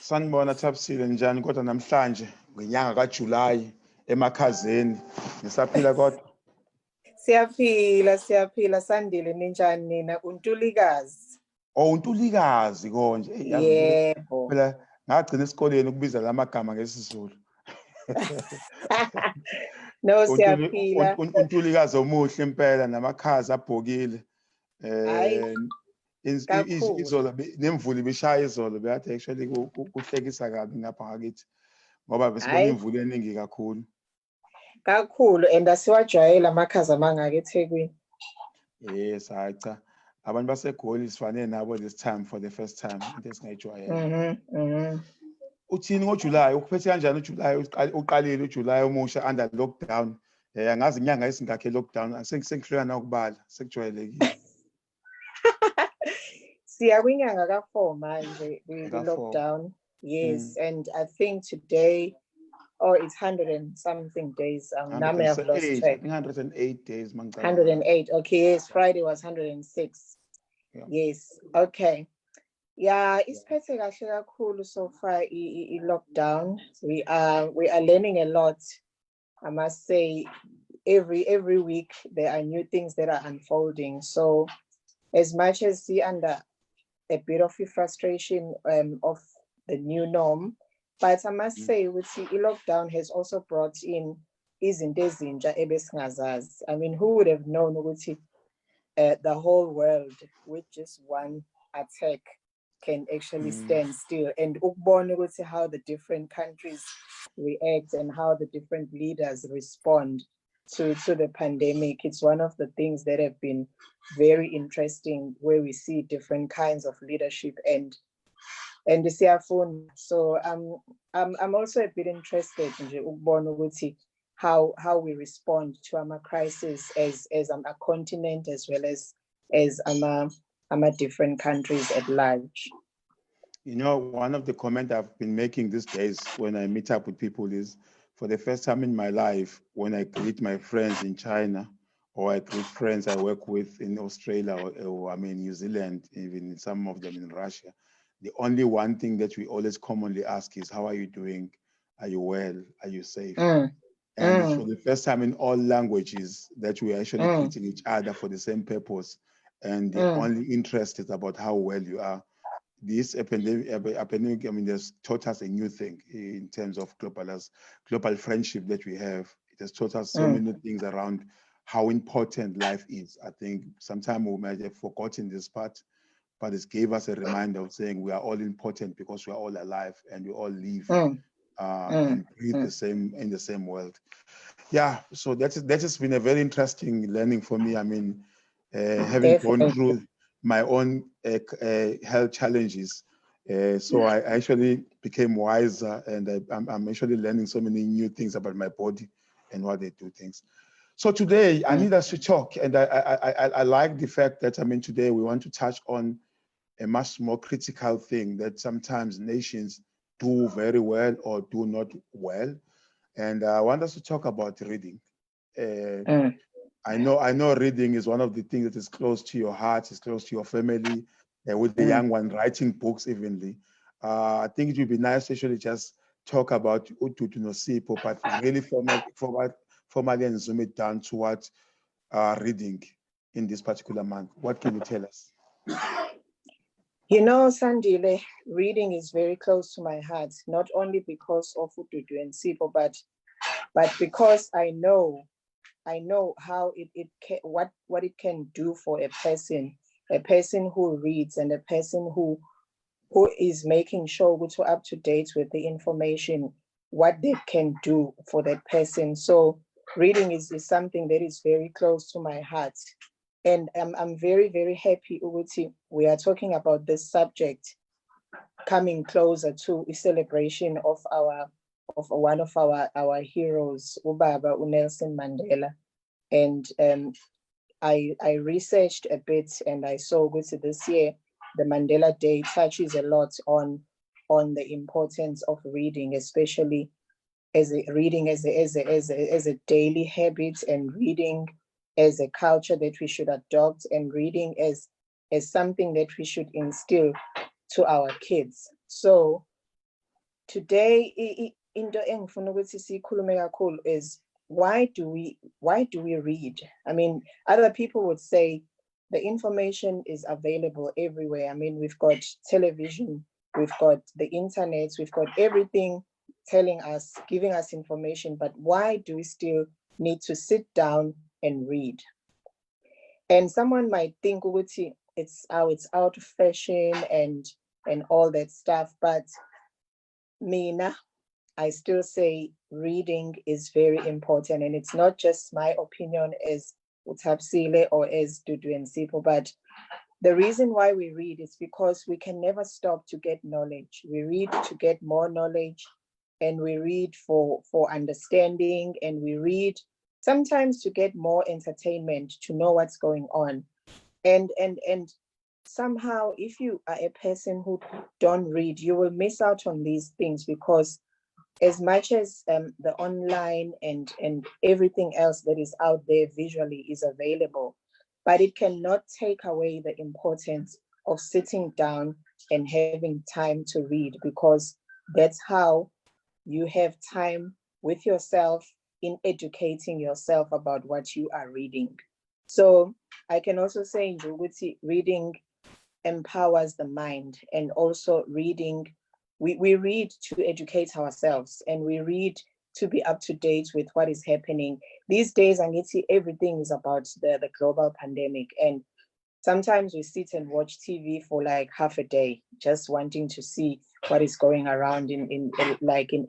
Sanibona Thabisile njani kodwa namhlanje ngenyanga kaJuly emakhazeni nisaphila kodwa Siyaphila Sandile ninjani nina uNtulikazi. uNtulikazi konje yazi Yebo. phela ngagcina esikoleni ukubiza lamagama ngesizulu. No siyaphila. uNtulikazi omuhle impela namakhazi abhokile. Izolo nemvula ibishaya izolo beyathi actually kuhlekisa kabi ngapha ngakithi ngoba besibona imvula eningi kakhulu and asiwajwayela amakhaza amangaka eThekwini. Yes, cha abantu baseGoli sifane nabo this time for the first time into esingayijwayela. Uthini ngoJuly ukuphethe kanjani uJuly uqalile uJuly omusha under lockdown angazi inyanga esingakhe lockdown sengihluleka na ukubala sekujwayelekile. Siya kwinyanga ka4 manje lockdown. Yes, and I think today it's 100 and something days. Now I have lost track. 108 days. 108. Okay, yes. Friday was 106. Yeah. Yes. Okay. Yeah, isiphethe kahle kakhulu so far lockdown. We are learning a lot. I must say, every week there are new things that are unfolding. So, as much as we under a bit of a frustration of the new norm, but I must say, with the lockdown has also brought in izinto ezintsha ebesingazazi. I mean, who would have known ukuthi the whole world with just one attack can actually stand still, and ukubona ukuthi how the different countries react and how the different leaders respond to the pandemic. It's one of the things that have been very interesting, where we see different kinds of leadership and the siyafunda. So I'm also a bit interested nje ukubona ukuthi how we respond to our crisis as a continent as well as different countries at large. You know, one of the comments I've been making these days when I meet up with people is, for the first time in my life, when I greet my friends in China, or I greet friends I work with in Australia, or I mean New Zealand, even some of them in Russia, the only one thing that we always commonly ask is, how are you doing? Are you well? Are you safe? And it's for the first time in all languages that we are actually greeting each other for the same purpose. And the only interest is about how well you are. This epidemic, I mean, has taught us a new thing in terms of global friendship that we have. It has taught us so many things around how important life is. I think sometimes we might have forgotten this part, but it gave us a reminder of saying we are all important because we are all alive and we all live and breathe in the same world. Yeah, so that has been a very interesting learning for me. I mean, having gone through my own health challenges. So I actually became wiser, and I'm actually learning so many new things about my body and what they do things. So today I need us to talk, and I like the fact that, I mean, today we want to touch on a much more critical thing that sometimes nations do very well or do not well. And I want us to talk about reading. I know reading is one of the things that is close to your heart, is close to your family, with the young one writing books evenly. I think it would be nice to actually just talk about Dudu Sipho, but really formally and zoom it down to what reading in this particular month. What can you tell us? You know, Sandile, reading is very close to my heart, not only because of Dudu and Sipho, but because I know how it can, what it can do for a person who reads, and a person who is making sure we're up to date with the information, what they can do for that person. So reading is something that is very close to my heart. And I'm very, very happy, Uguti, we are talking about this subject coming closer to a celebration of one of our heroes, Ubaba Nelson Mandela. And I researched a bit, and I saw this year the Mandela Day touches a lot on the importance of reading, especially as a daily habit, and reading as a culture that we should adopt, and reading as something that we should instill to our kids. So today into engifuna ukuthi sikhulume kakhulu is why do we read? I mean, other people would say the information is available everywhere. I mean, we've got television, we've got the internet, we've got everything telling us, giving us information, but why do we still need to sit down and read? And someone might think it's out of fashion and all that stuff, but Mina, I still say reading is very important, and it's not just my opinion as Utapsile or as Dudu Sipho, but the reason why we read is because we can never stop to get knowledge. We read to get more knowledge, and we read for understanding, and we read sometimes to get more entertainment, to know what's going on. And somehow, if you are a person who don't read, you will miss out on these things, because as much as the online and everything else that is out there visually is available, but it cannot take away the importance of sitting down and having time to read, because that's how you have time with yourself in educating yourself about what you are reading. So I can also say reading empowers the mind, and also reading, we read to educate ourselves, and we read to be up to date with what is happening. These days, I see everything is about the global pandemic, and sometimes we sit and watch TV for like half a day, just wanting to see what is going around in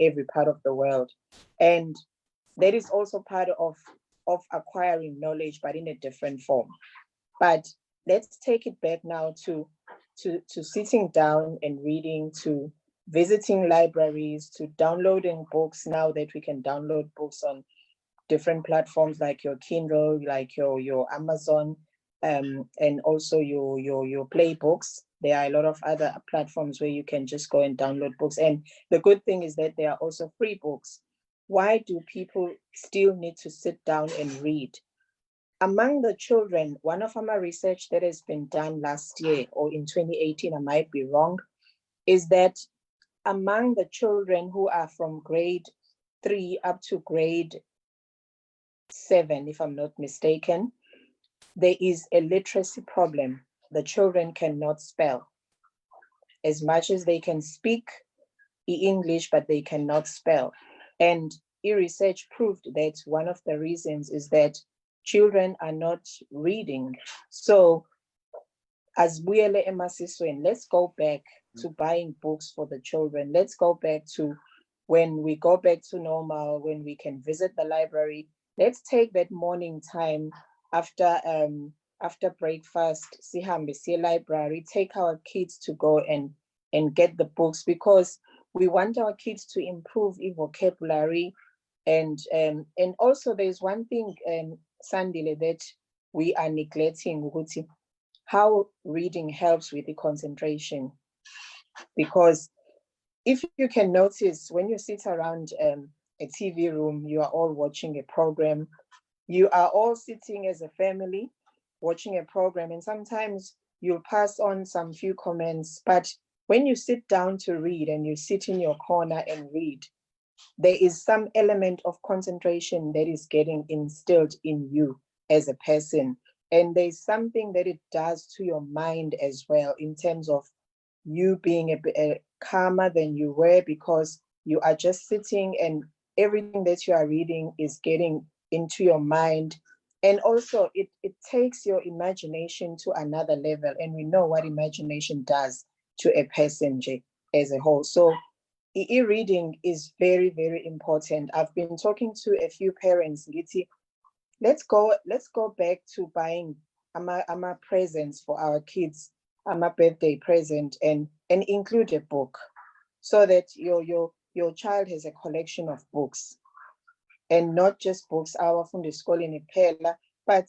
every part of the world. And that is also part of acquiring knowledge, but in a different form. But let's take it back now to sitting down and reading, to visiting libraries, to downloading books, now that we can download books on different platforms like your Kindle, like your Amazon, and also your Play Books. There are a lot of other platforms where you can just go and download books. And the good thing is that there are also free books. Why do people still need to sit down and read? Among the children, one of my research that has been done last year or in 2018, I might be wrong, is that among the children who are from grade 3 up to grade 7, if I'm not mistaken, there is a literacy problem. The children cannot spell. As much as they can speak English, but they cannot spell. And research proved that one of the reasons is that children are not reading. So as Buyele Emasiswen, let's go back to buying books for the children. Let's go back to when we go back to normal, when we can visit the library. Let's take that morning time after breakfast, sihambe siye library, take our kids to go and get the books, because we want our kids to improve vocabulary. And also there's one thing, Sandile, that we are neglecting, how reading helps with the concentration. Because if you can notice, when you sit around a TV room, you are all watching a program, you are all sitting as a family watching a program, and sometimes you'll pass on some few comments, but when you sit down to read and you sit in your corner and read, there is some element of concentration that is getting instilled in you as a person. And there's something that it does to your mind as well, in terms of you being a bit calmer than you were, because you are just sitting and everything that you are reading is getting into your mind. And also it takes your imagination to another level. And we know what imagination does to a person as a whole. So e-reading is very, very important. I've been talking to a few parents, Giti. Let's go back to buying ama presents for our kids, ama birthday present, and include a book, so that your child has a collection of books, and not just books abafundi esikoleni kuphela, but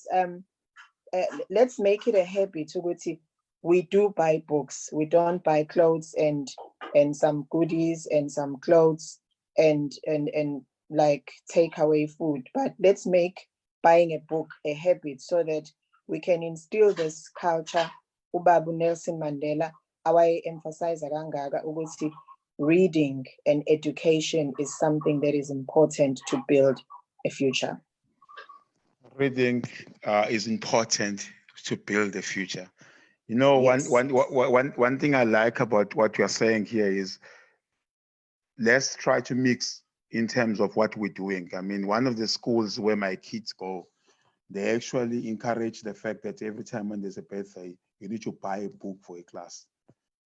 let's make it a habit ukuthi we do buy books. We don't buy clothes and some goodies and some clothes and like take away food, but let's make buying a book a habit, so that we can instill this culture. Ubaba Nelson Mandela awaye emphasize kangaka ukuthi reading and education is something that is important to build a future? Reading is important to build the future. You know, Yes. one thing I like about what you're saying here is let's try to mix in terms of what we're doing. I mean, one of the schools where my kids go, they actually encourage the fact that every time when there's a birthday, you need to buy a book for a class.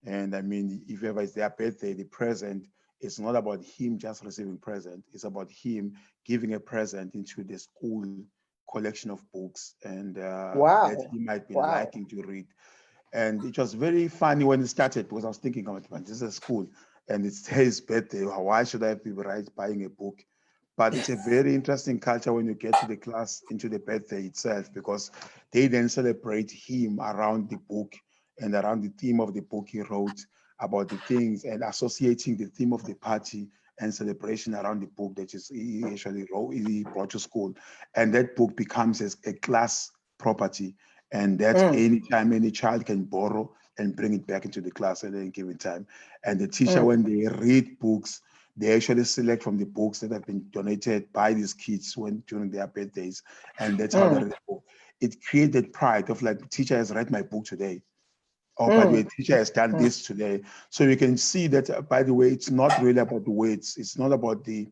And I mean, if ever it's their birthday, the present, it's not about him just receiving present. It's about him giving a present into the school collection of books and that Wow. he might be Wow. liking to read. And it was very funny when it started because I was thinking, about man, this is a school and it's his birthday. Why should I be buying a book? But it's a very interesting culture when you get to the class, into the birthday itself, because they then celebrate him around the book and around the theme of the book he wrote about the things and associating the theme of the party and celebration around the book that is he actually wrote, he brought to school. And that book becomes a class property. And that anytime any child can borrow and bring it back into the class at any given time. And the teacher, when they read books, they actually select from the books that have been donated by these kids during their birthdays, and that's how they read the book. It created pride of like, teacher has read my book today. Oh, by the way, teacher has done this today. So you can see that, by the way, it's not really about the words. It's not about the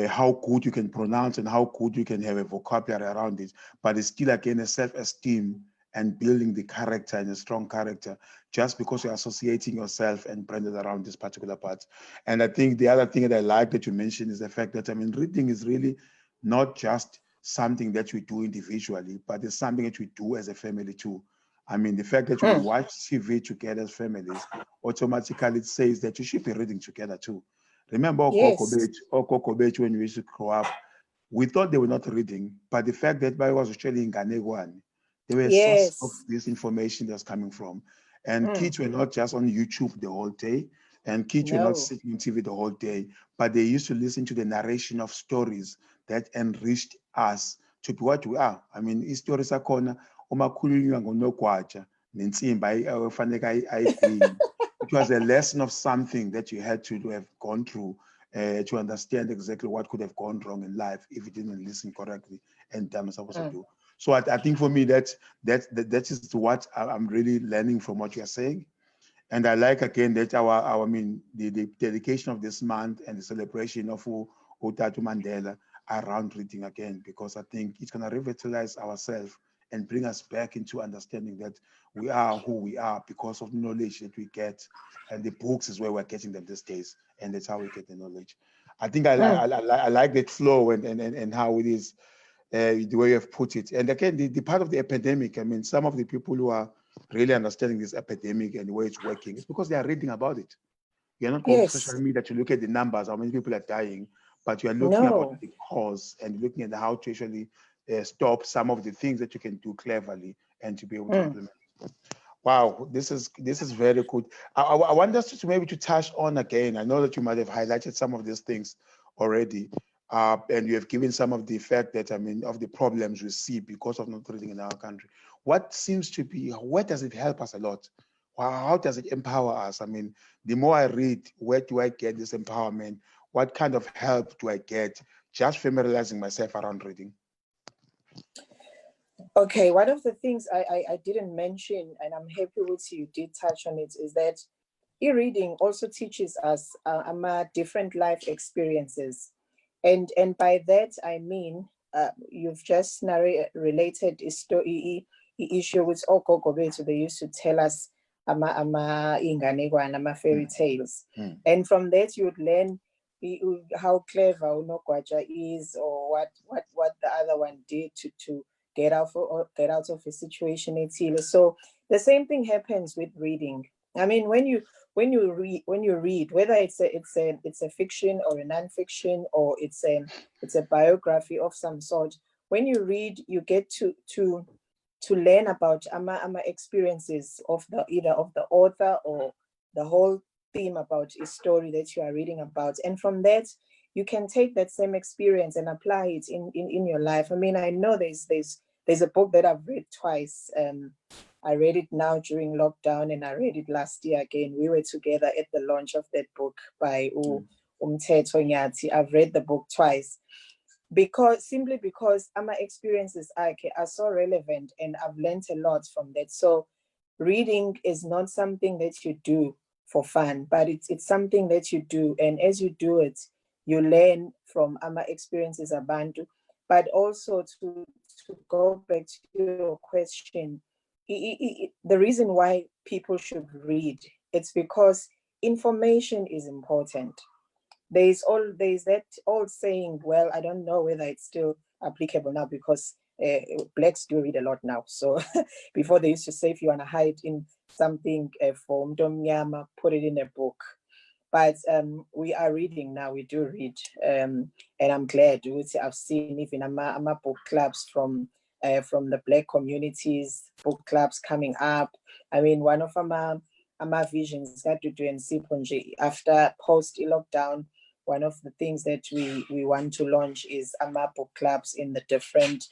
how good you can pronounce and how good you can have a vocabulary around it, but it's still again a self-esteem and building the character and a strong character just because you're associating yourself and branded around this particular part. And I think the other thing that I like that you mentioned is the fact that, I mean, reading is really not just something that we do individually, but it's something that we do as a family too. I mean, the fact that we watch TV together as families automatically says that you should be reading together too. Remember Yes. Okoko Beach, when we used to grow up, we thought they were not reading, but the fact that I was actually in Ganegwan, they were a source of Yes. this information that's coming from. And kids were not just on YouTube the whole day, and kids were not No. sitting on TV the whole day, but they used to listen to the narration of stories that enriched us to be what we are. I mean, stories akhona uma khulunywa ngonogwaja nensimbi efanele ayigwinye. It was a lesson of something that you had to have gone through to understand exactly what could have gone wrong in life if you didn't listen correctly and done what you're supposed to do. So I think for me that is what I'm really learning from what you're saying. And I like again that our I mean the dedication of this month and the celebration of Otatu Mandela around reading again, because I think it's gonna revitalize ourselves and bring us back into understanding that we are who we are because of knowledge that we get, and the books is where we're getting them these days, and that's how we get the knowledge. I think I like that flow and how it is, the way you have put it. And again, the part of the epidemic, I mean, some of the people who are really understanding this epidemic and the way it's working is because they are reading about it. You're not going to social Yes. media to look at the numbers, how many people are dying, but you are looking about No. the cause and looking at how to actually stop some of the things that you can do cleverly and to be able to implement. Wow, this is very good. I want us to maybe to touch on again. I know that you might have highlighted some of these things already, and you have given some of the fact that, I mean, of the problems we see because of not reading in our country. What seems to be, where does it help us a lot? How does it empower us? I mean, the more I read, where do I get this empowerment? What kind of help do I get just familiarizing myself around reading? Okay, one of the things I didn't mention, and I'm happy with you did touch on it, is that e-reading also teaches us different life experiences. And by that, I mean, you've just related issue with Ogogo Bethu. They used to tell us inganekwana, fairy tales. And from that, you would learn how clever Unogwaja is, or what the other one did to get out of a situation. So the same thing happens with reading. I mean, when you read, whether it's a fiction or a non-fiction, or it's a biography of some sort, when you read, you get to learn about ama experiences of either of the author or the whole theme about a story that you are reading about. And from that, you can take that same experience and apply it in your life. I mean, I know there's there's a book that I've read twice. I read it now during lockdown, and I read it last year again. We were together at the launch of that book by Umthetho Nyati. I've read the book twice simply because my experiences are so relevant, and I've learned a lot from that. So reading is not something that you do for fun, but it's something that you do. And as you do it, you learn from my experiences abantu. But also to go back to your question, the reason why people should read, it's because information is important. There's that old saying, well, I don't know whether it's still applicable now, because blacks do read a lot now. So before, they used to say, if you want to hide in something for Mdomnyama, put it in a book. But we are reading now. We do read, and I'm glad. I've seen even ama book clubs from the black communities, book clubs coming up. I mean, one of our visions that Dudu Sipho after post-lockdown, one of the things that we want to launch is ama book clubs in the different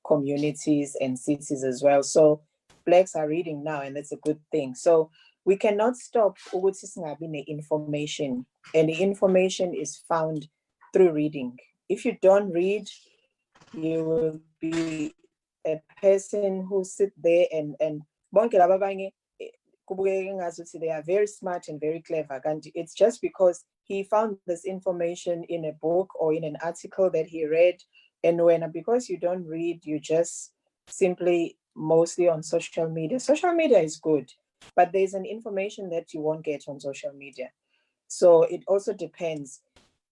communities and cities as well. So blacks are reading now, and that's a good thing. So we cannot stop information, and the information is found through reading. If you don't read, you will be a person who sit there and they are very smart and very clever. And it's just because he found this information in a book or in an article that he read. And because you don't read, you just simply mostly on social media. Social media is good, but there's an information that you won't get on social media. So it also depends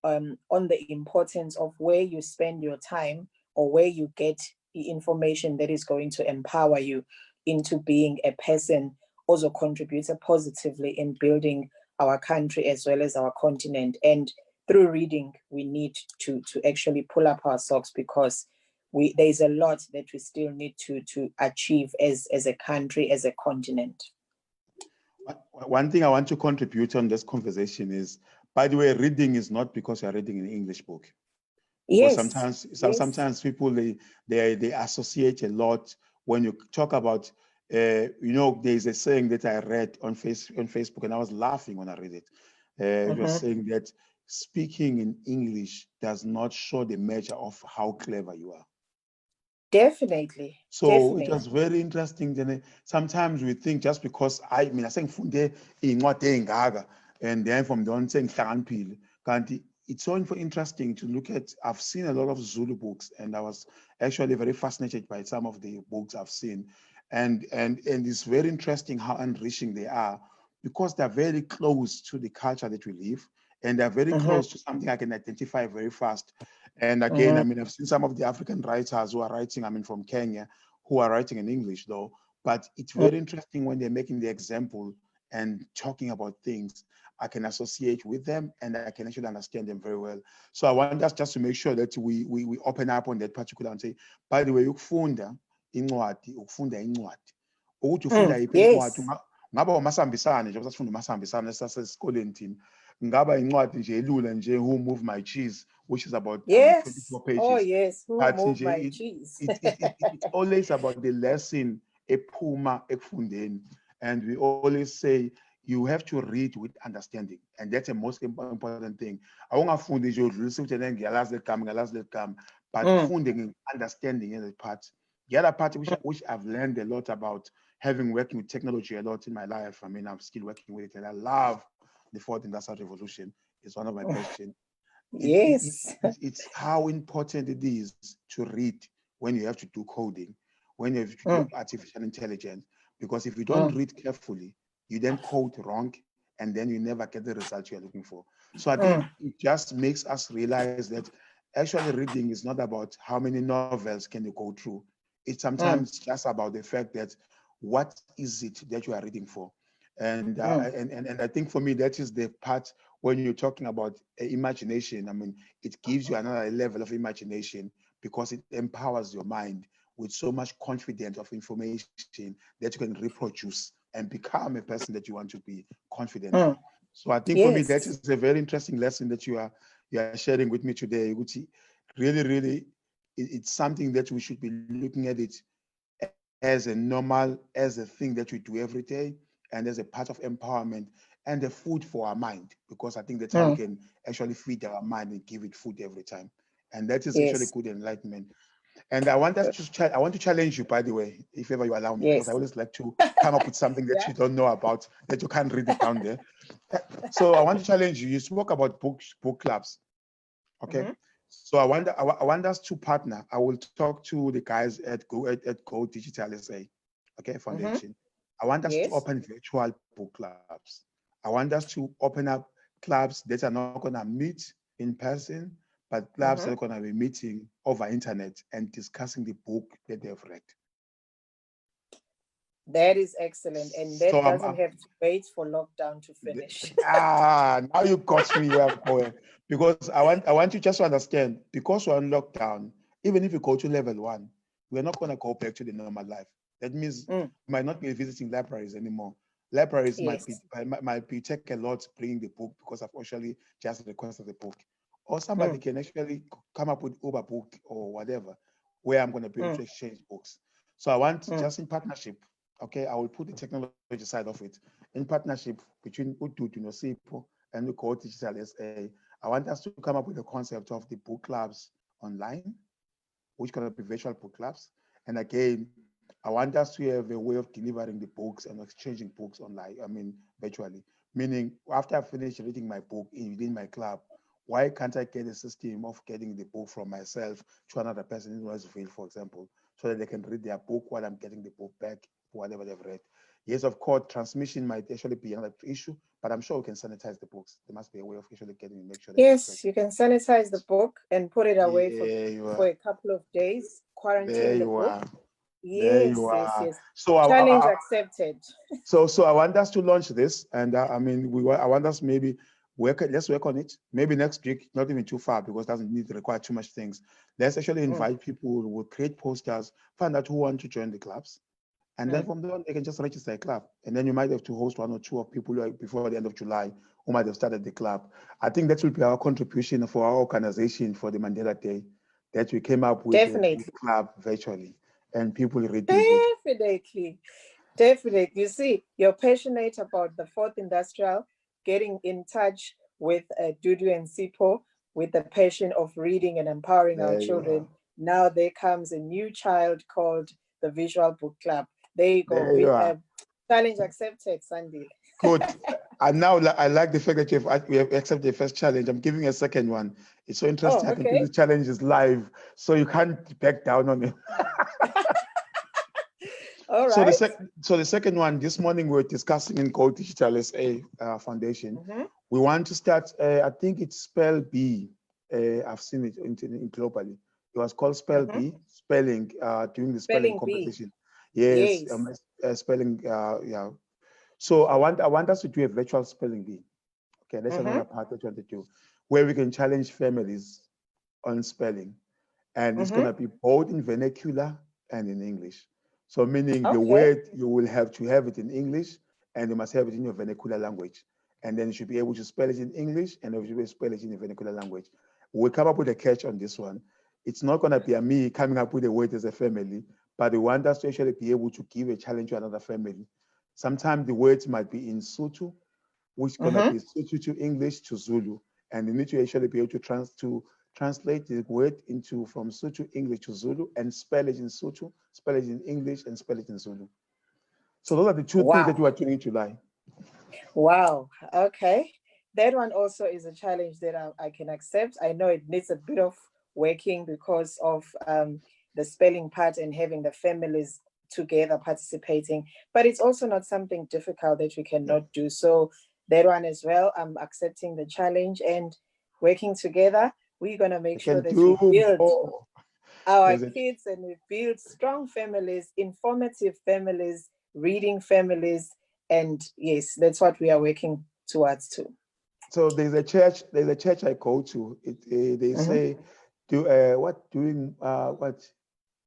on the importance of where you spend your time, or where you get the information that is going to empower you into being a person also contributes positively in building our country as well as our continent. And through reading, we need to actually pull up our socks, because there's a lot that we still need to achieve as a country, as a continent. One thing I want to contribute on this conversation is, by the way, reading is not because you're reading an English book. Because sometimes people they associate a lot when you talk about there's a saying that I read on Facebook, and I was laughing when I read it. It was saying that speaking in English does not show the measure of how clever you are. Definitely. It was very interesting. Then sometimes we think just because I saying funde incwadi engaga, and then from the on saying kanti it's so interesting to look at. I've seen a lot of Zulu books, and I was actually very fascinated by some of the books I've seen, and it's very interesting how enriching they are, because they're very close to the culture that we live, and they're very close to something I can identify very fast. And again, I've seen some of the African writers who are writing, from Kenya, who are writing in English though, but it's very interesting when they're making the example and talking about things I can associate with them, and I can actually understand them very well. So I want us just to make sure that we open up on that particular and say, by the way, ukufunda incwadi. Ukuthi ufunda iphi incwadi, ngaba umasambisane nje sasifunda umasambisane sasesikoleni thina. Ngaba incwadi nje elula nje, Who Moved My Cheese, which is about 24 pages. Oh yes, Who Moved My Cheese. It's always about the lesson ephuma ekufundeni, and we always say you have to read with understanding, and that's the most important thing. Awungafundi nje udlulise ukuthi ngiyalazi le gama, but funding, understanding is the part. The other part which I've learned a lot about, having working with technology a lot in my life. I'm still working with it, and I love the fourth industrial revolution. It's one of my passions. It's how important it is to read when you have to do coding, when you have to do artificial intelligence, because if you don't read carefully, you then code wrong, and then you never get the result you're looking for. So I think it just makes us realize that actually reading is not about how many novels can you go through. It's sometimes just about the fact that what is it that you are reading for? And I think for me, that is the part when you're talking about imagination. It gives you another level of imagination, because it empowers your mind with so much confidence of information that you can reproduce and become a person that you want to be confident in. So I think for me, that is a very interesting lesson that you are sharing with me today, Uguti. Really, really it's something that we should be looking at it as a normal, as a thing that we do every day, and as a part of empowerment and the food for our mind, because I think that's how we can actually feed our mind and give it food every time. And that is actually Yes. good enlightenment. And I want us to I want to challenge you, by the way, if ever you allow me, because I Yes. always like to come up with something that Yeah. you don't know about, that you can't read it down there. So I want to challenge you. You spoke about book clubs. Okay. Mm-hmm. So I want us to partner. I will talk to the guys at Go Digital SA, okay, Mm-hmm. Foundation. I want us to Yes. open virtual book clubs. I want us to open up clubs that are not gonna meet in person, but clubs that Mm-hmm. are gonna be meeting over internet and discussing the book that they've read. That is excellent. And So that doesn't have to wait for lockdown to finish. now you got me here, boy. Because I want you just to understand, because we're on lockdown, even if you go to level 1, we're not gonna go back to the normal life. That means Mm. we might not be visiting libraries anymore. Libraries Yes. might be take a lot bringing the book because I've actually just requested the book. Or somebody Mm. can actually come up with Uber book or whatever, where I'm gonna be able Mm. to exchange books. So I want Mm. just in partnership, okay, I will put the technology side of it in partnership between Dudu Sipho and the Core Digital SA. I want us to come up with the concept of the book clubs online, which can be virtual book clubs. And again, I want us to have a way of delivering the books and exchanging books online, I mean, virtually. Meaning, after I finish reading my book within my club, why can't I get a system of getting the book from myself to another person in Westville, for example, so that they can read their book while I'm getting the book back, whatever they've read. Yes, of course, transmission might actually be another issue, but I'm sure we can sanitize the books. There must be a way of actually getting make sure that it's Yes, fresh. you can sanitize the book and put it away Yeah, you for are. a couple of days, There quarantine the you book. are. There Yes, you yes, are. yes. So Challenge accepted. so I want us to launch this, and I mean, I want us maybe let's work on it. Maybe next week, not even too far, because it doesn't need to require too much things. Let's actually Mm. invite people. We'll create posters, find out who want to join the clubs, and then Mm. from there on, they can just register a club. And then you might have to host 1 or 2 of people before the end of July who might have started the club. I think that will be our contribution for our organization for the Mandela Day, that we came up with a book Definitely. club virtually and people reading virtually. Definitely. Definitely. You see, you're passionate about the fourth industrial, getting in touch with Dudu and Sipho with the passion of reading and empowering our There you are. children. Now there comes a new child called the Visual Book Club. There you go. There you are. Challenge accepted, Sandy. Good. And now I like the fact that we have accepted the first challenge. I'm giving you a second one. It's so interesting. Oh, I can do okay. the challenge is live, so you can't back down on it. All So right. the second one, this morning we were discussing in Go Digital SA Foundation. Mm-hmm. We want to start. I think it's Spell B. I've seen it globally. It was called Spell Mm-hmm. B, spelling during the spelling Spelling bee. competition. Yes, Yes. spelling. Yeah. So I want us to do a virtual spelling bee. Okay, that's Mm-hmm. another part that we want to do, where we can challenge families on spelling, and it's Mm-hmm. gonna be both in vernacular and in English. So meaning the Okay. word you will have to have it in English, and you must have it in your vernacular language, and then you should be able to spell it in English, and you should be able to spell it in your vernacular language. We'll come up with a catch on this one. It's not gonna be a me coming up with a word as a family, but we want us to actually be able to give a challenge to another family. Sometimes the words might be in Sotho, which is gonna Mm-hmm. be Sotho to English to Zulu, and you need to actually be able to translate the word into from Sotho English to Zulu and spell it in Sotho, spell it in English, and spell it in Zulu. So those are the 2 things that Wow. we are doing in July. Wow. Okay. That one also is a challenge that I can accept. I know it needs a bit of working because of the spelling part and having the families together participating, but it's also not something difficult that we Yeah. cannot do. So that one as well, I'm accepting the challenge and working together. We're going to make We sure can that do we build more. our There's a kids and we build strong families, informative families, reading families. And yes, that's what we are working towards too. so there's a church I go to. They Mm-hmm. say what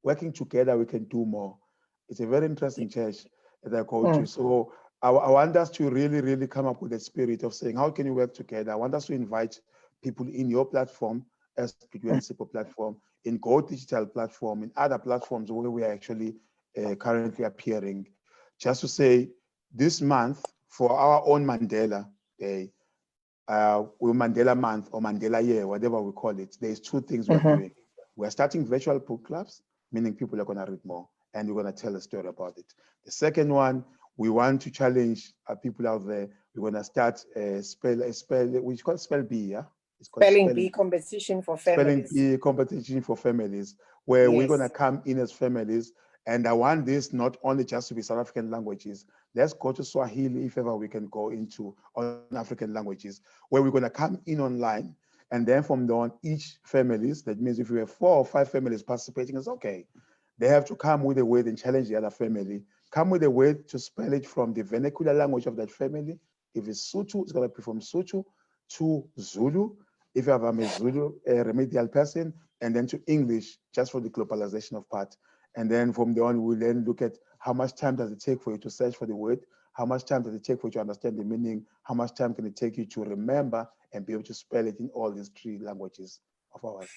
working together we can do more. It's a very interesting church that I go to. Mm. So I want us to really come up with a spirit of saying, how can you work together? I want us to invite people in your platform, as Dudu and Sipho platform. in Go Digital platform, in other platforms where we are actually currently appearing, just to say this month for our own Mandela Day, Mandela month or Mandela year, whatever we call it, there's two things we're doing. We're starting virtual book clubs, meaning people are going to read more, and we're going to tell a story about it. The second one, we want to challenge people out there. We're going to start we call it Spell Bee, yeah? It's called Spelling Bee competition for families. Spelling Bee competition for families, where we're going to come in as families. And I want this not only just to be South African languages. Let's go to Swahili if ever we can go into on African languages, where we're going to come in online. And then from there on, each families, that means if we have 4 or 5 families participating, it's okay. They have to come with a word and challenge the other family. Come with a word to spell it from the vernacular language of that family. If it's Sotho, it's going to be from Sotho to Zulu. If you have a Zulu remedial person, and then to English, just for the globalization of part. And then from there on, we'll then look at how much time does it take for you to search for the word? How much time does it take for you to understand the meaning? How much time can it take you to remember and be able to spell it in all these 3 languages of ours?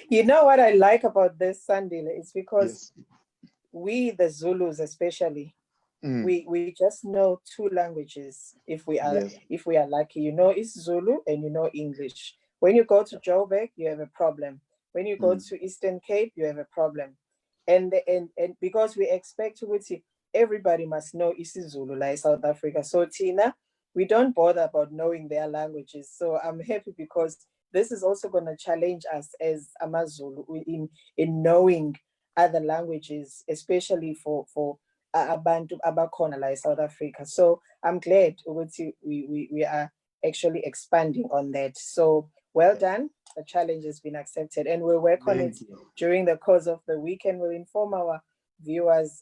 You know what I like about this, Sandile? It's because we, the Zulus especially, we just know 2 languages if we are lucky. You know it's Zulu and you know English. When you go to Joburg, you have a problem. When you go to Eastern Cape, you have a problem. And because we expect to see everybody must know isiZulu like South Africa. So Tina, we don't bother about knowing their languages. So I'm happy because this is also going to challenge us as AmaZulu in knowing other languages, especially for abantu abakhona like South Africa. So I'm glad we are actually expanding on that. So well done. The challenge has been accepted, and we'll work on it during the course of the weekend. We'll inform our viewers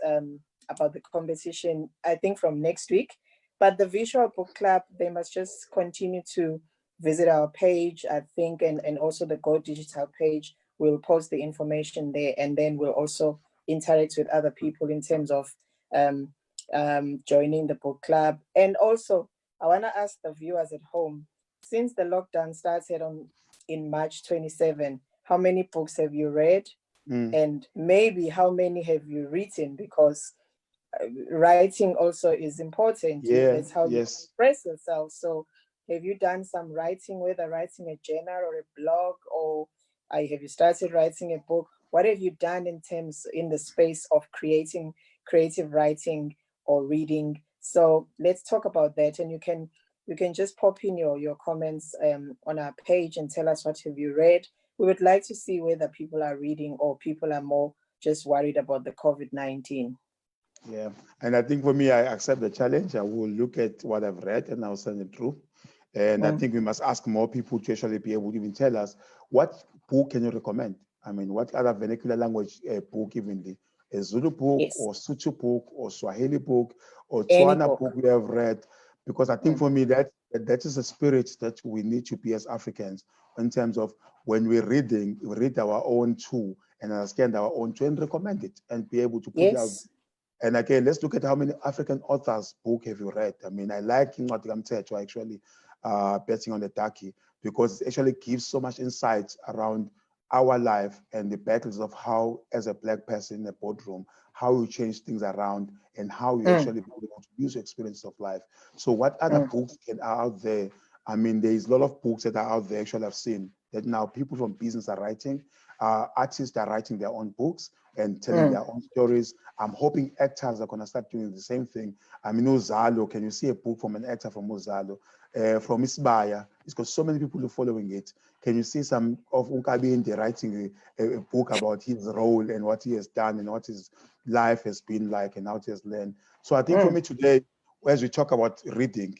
about the competition, I think from next week. But the Visual Book Club, they must just continue to visit our page, I think, and also the Go Digital page. We'll post the information there, and then we'll also interact with other people in terms of joining the book club. And also, I want to ask the viewers at home, since the lockdown started in March 27, how many books have you read? And maybe how many have you written? Because writing also is important. That's how you express yourself. So have you done some writing, whether writing a journal or a blog, or have you started writing a book? What have you done in the space of creative writing or reading? So let's talk about that. And you can just pop in your comments on our page and tell us what have you read. We would like to see whether people are reading or people are more just worried about the COVID-19. Yeah, and I think for me, I accept the challenge. I will look at what I've read and I'll send it through. And I think we must ask more people to actually be able to even tell us, what book can you recommend? I mean, what other vernacular language book, even a Zulu book or Sotho book or Swahili book or Tswana book we have read? Because I think for me, that is a spirit that we need to be as Africans, in terms of when we're reading, we read our own too and understand our own too and recommend it and be able to put it out. And again, let's look at how many African authors' book have you read. I mean, I like Ncwadi kaMthetho actually, Betting on the Ducky, because it actually gives so much insight around our life and the battles of how, as a Black person in a boardroom, how you change things around and how you actually be able to use your experiences of life. So what other books are out there? I mean, there's a lot of books that are out there actually I've seen that now people from business are writing, artists are writing their own books and telling their own stories. I'm hoping actors are going to start doing the same thing. I mean, Uzalo, can you see a book from an actor from Uzalo? From Isbaya, it's got so many people following it. Can you see some of Unkabinde writing a book about his role and what he has done and what his life has been like and how he has learned? So I think for me today, as we talk about reading,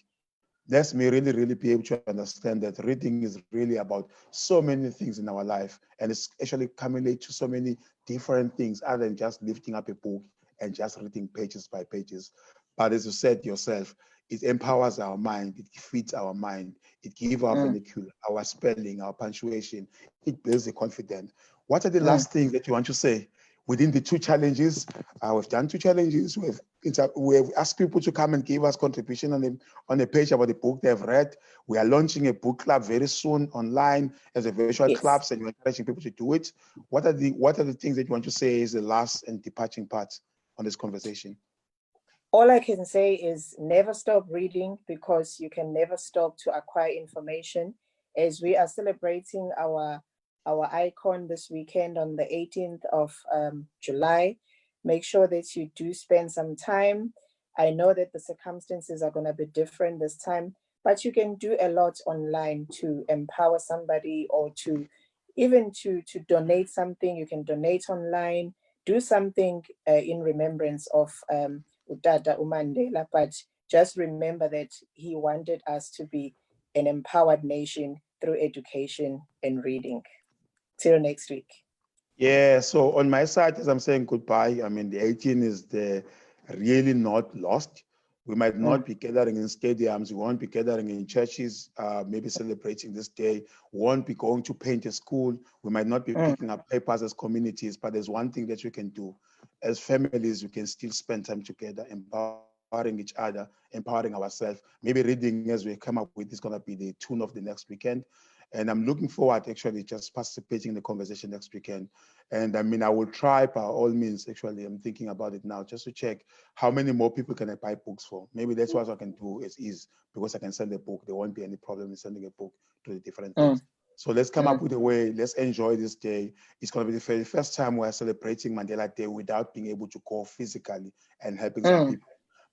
let's me really be able to understand that reading is really about so many things in our life, and it's actually accumulate to so many different things other than just lifting up a book and just reading pages by pages. But as you said yourself, it empowers our mind, it feeds our mind, it gives our vernacular, our spelling, our punctuation, it builds the confidence. What are the last things that you want to say within the 2 challenges, we've done 2 challenges. We've asked people to come and give us contribution on the page about the book they've read. We are launching a book club very soon online as a virtual club, and we're encouraging people to do it. What are the things that you want to say is the last and departing part on this conversation? All I can say is never stop reading, because you can never stop to acquire information. As we are celebrating our icon this weekend on the 18th of July, make sure that you do spend some time. I know that the circumstances are going to be different this time, but you can do a lot online to empower somebody, or to even to donate something. You can donate online, do something in remembrance of Utata Umandela, but just remember that he wanted us to be an empowered nation through education and reading. Till next week. Yeah, so on my side, as I'm saying goodbye, I mean, the 18 is really not lost. We might not be gathering in stadiums. We won't be gathering in churches, maybe celebrating this day. We won't be going to paint a school. We might not be picking up papers as communities, but there's one thing that we can do. As families, we can still spend time together, empowering each other, empowering ourselves. Maybe reading as we come up with is going to be the tune of the next weekend. And I'm looking forward actually just participating in the conversation next weekend. And I mean, I will try by all means, actually, I'm thinking about it now, just to check how many more people can I buy books for. Maybe that's what I can do is because I can send a book. There won't be any problem in sending a book to the different things. So let's come up with a way. Let's enjoy this day. It's going to be the very first time we're celebrating Mandela Day without being able to go physically and helping some people.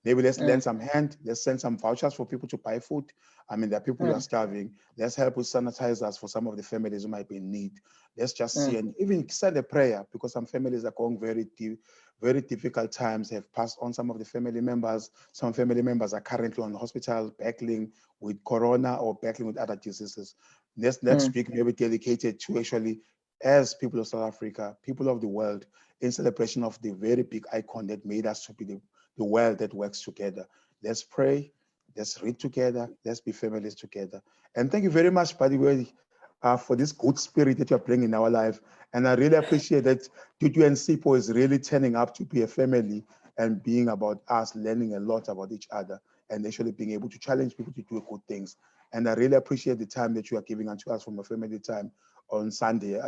Maybe let's lend some hand. Let's send some vouchers for people to buy food. I mean, there are people who are starving. Let's help with sanitizers for some of the families who might be in need. Let's just see and even send a prayer, because some families are going very difficult times, have passed on some of the family members. Some family members are currently on hospital, battling with corona or battling with other diseases. Next week, maybe dedicated to actually, as people of South Africa, people of the world, in celebration of the very big icon that made us to be the world that works together. Let's pray, let's read together, let's be families together. And thank you very much, by the way, for this good spirit that you're bringing in our life. And I really appreciate that Dudu and Sipho is really turning up to be a family and being about us, learning a lot about each other, and actually being able to challenge people to do good things. And I really appreciate the time that you are giving unto us from a family time on Sunday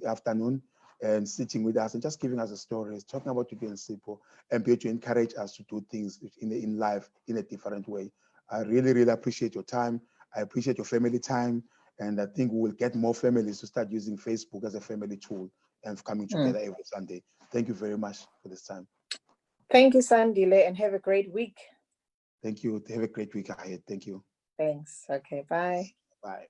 afternoon, and sitting with us and just giving us the stories, talking about Dudu and Sipho, and be able to encourage us to do things in life in a different way. I really, really appreciate your time. I appreciate your family time. And I think we will get more families to start using Facebook as a family tool and coming together every Sunday. Thank you very much for this time. Thank you, Sandile, and have a great week. Thank you. Have a great week ahead. Thank you. Thanks. Okay, bye. Bye.